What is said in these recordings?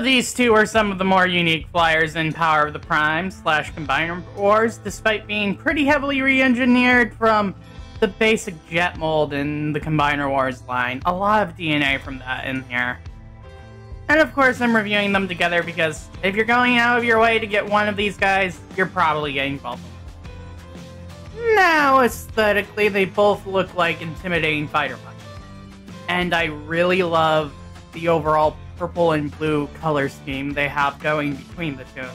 These two are some of the more unique flyers in Power of the Prime / Combiner Wars, despite being pretty heavily re-engineered from the basic jet mold in the Combiner Wars line. A lot of DNA from that in here. And of course I'm reviewing them together because if you're going out of your way to get one of these guys, you're probably getting both of them. Now, aesthetically, they both look like intimidating fighter pilots. And I really love the overall purple and blue color scheme they have going between the two.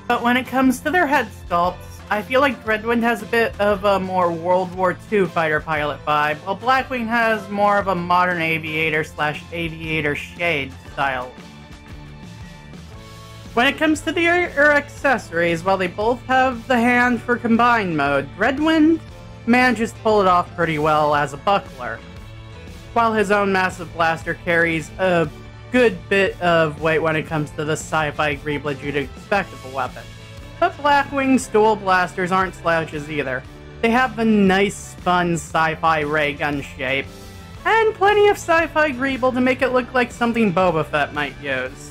But when it comes to their head sculpts, I feel like Dreadwind has a bit of a more World War II fighter pilot vibe, while Blackwing has more of a modern aviator / aviator shade style. When it comes to their accessories, while they both have the hand for combined mode, Dreadwind manages to pull it off pretty well as a buckler, while his own massive blaster carries a good bit of weight when it comes to the sci-fi Greebla Judah spectacle weapon. But Blackwing's dual blasters aren't slouches either. They have the nice, fun sci-fi ray gun shape, and plenty of sci-fi Greeble to make it look like something Boba Fett might use.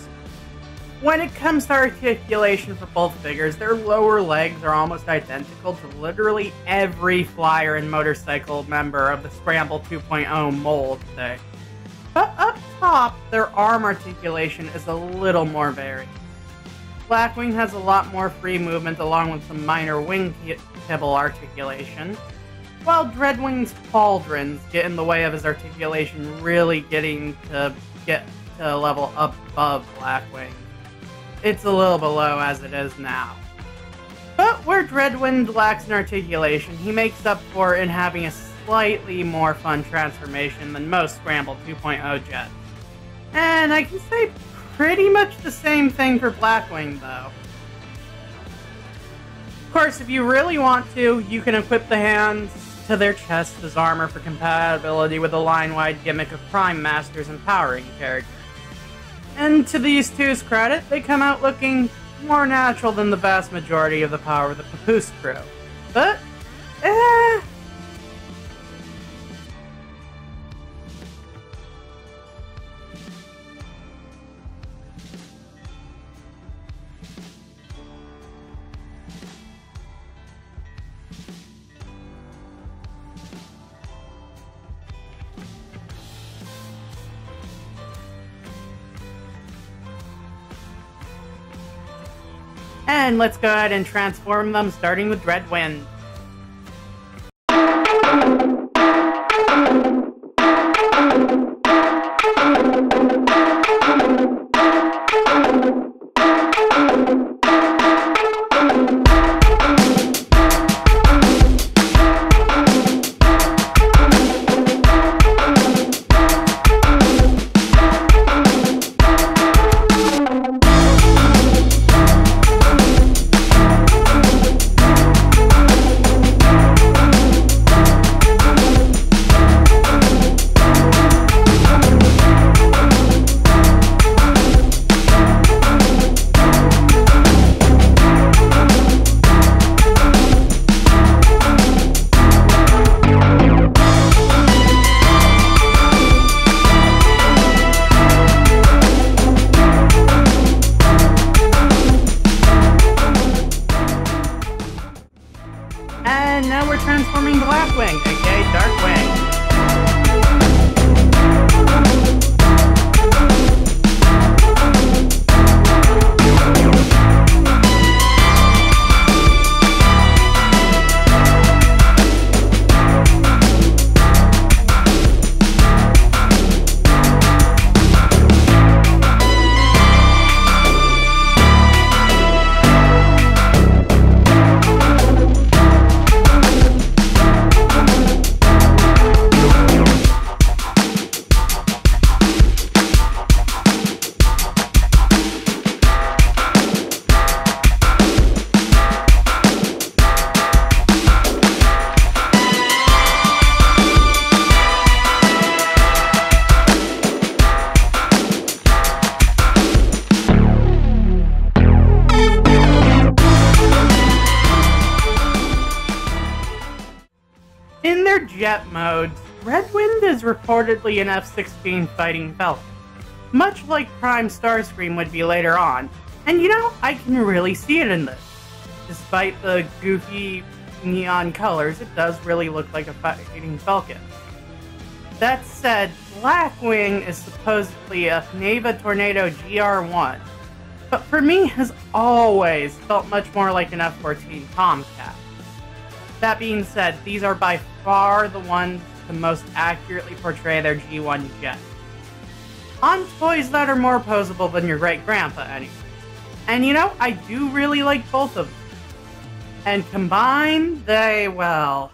When it comes to articulation for both figures, their lower legs are almost identical to literally every flyer and motorcycle member of the Scramble 2.0 mold today. But up top, their arm articulation is a little more varied. Blackwing has a lot more free movement along with some minor wing kibble articulation, while Dreadwing's pauldrons get in the way of his articulation really getting to a level above Blackwing. It's a little below as it is now. But where Dreadwind lacks in articulation, he makes up for it in having a slightly more fun transformation than most Scramble 2.0 jets. And I can say pretty much the same thing for Blackwing, though. Of course, if you really want to, you can equip the hands to their chests as armor for compatibility with the line-wide gimmick of Prime Masters and Powering characters. And to these two's credit, they come out looking more natural than the vast majority of the Power of the Papoose crew. But, and let's go ahead and transform them, starting with Dreadwind. And now we're transforming Blackwing, aka Darkwing. In their jet modes, Dreadwind is reportedly an F-16 Fighting Falcon, much like Prime Starscream would be later on. And you know, I can really see it in this. Despite the goofy neon colors, it does really look like a fighting Falcon. That said, Blackwing is supposedly a Neva Tornado GR1, but for me has always felt much more like an F-14 Tomcat. That being said, these are by far the ones to most accurately portray their G1 jet. On toys that are more posable than your great-grandpa anyway. And you know, I do really like both of them. And combined, they, well...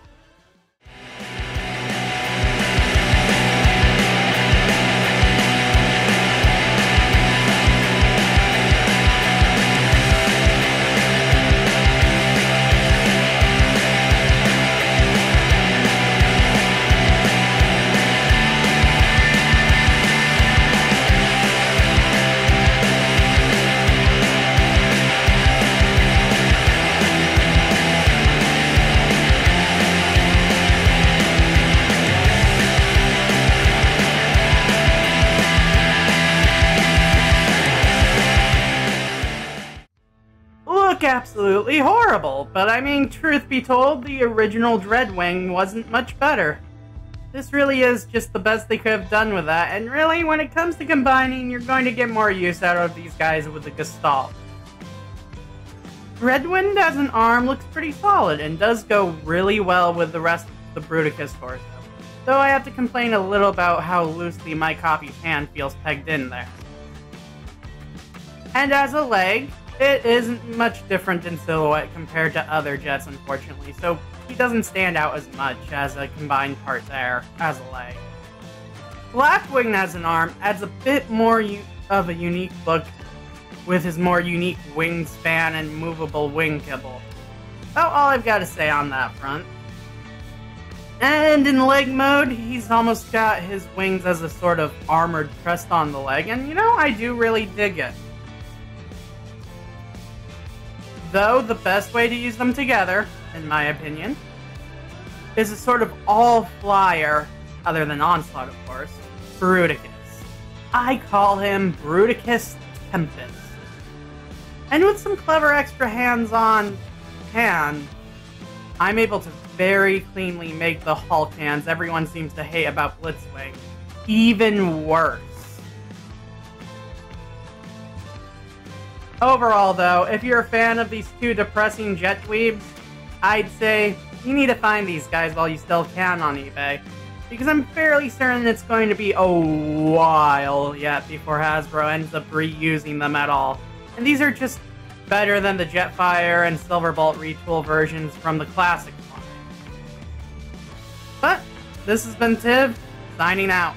absolutely horrible, but I mean, truth be told, the original Dreadwing wasn't much better. This really is just the best they could have done with that, and really, when it comes to combining, you're going to get more use out of these guys with the Gestalt. Dreadwind as an arm looks pretty solid, and does go really well with the rest of the Bruticus torso, though I have to complain a little about how loosely my copy's hand feels pegged in there. And as a leg, it isn't much different in silhouette compared to other jets, unfortunately, so he doesn't stand out as much as a combined part there as a leg. Blackwing as an arm adds a bit more of a unique look with his more unique wingspan and movable wing kibble. About all I've got to say on that front. And in leg mode, he's almost got his wings as a sort of armored crest on the leg, and you know, I do really dig it. Though the best way to use them together, in my opinion, is a sort of all-flyer, other than Onslaught of course, Bruticus. I call him Bruticus Tempest. And with some clever extra hands-on hand, I'm able to very cleanly make the Hulk hands everyone seems to hate about Blitzwing even worse. Overall though, if you're a fan of these two depressing jet dweebs, I'd say you need to find these guys while you still can on eBay, because I'm fairly certain it's going to be a while yet before Hasbro ends up reusing them at all. And these are just better than the Jetfire and Silverbolt retool versions from the classic line. But this has been Tiv, signing out.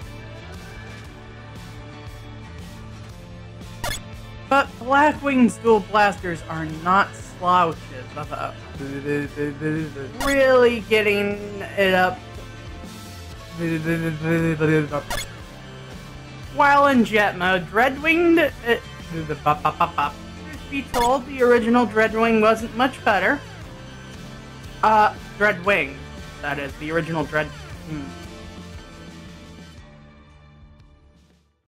But Blackwing's dual blasters are not slouches. Really getting it up. While in jet mode, Dreadwing, truth be told, the original Dreadwing wasn't much better. Dreadwing, that is, the original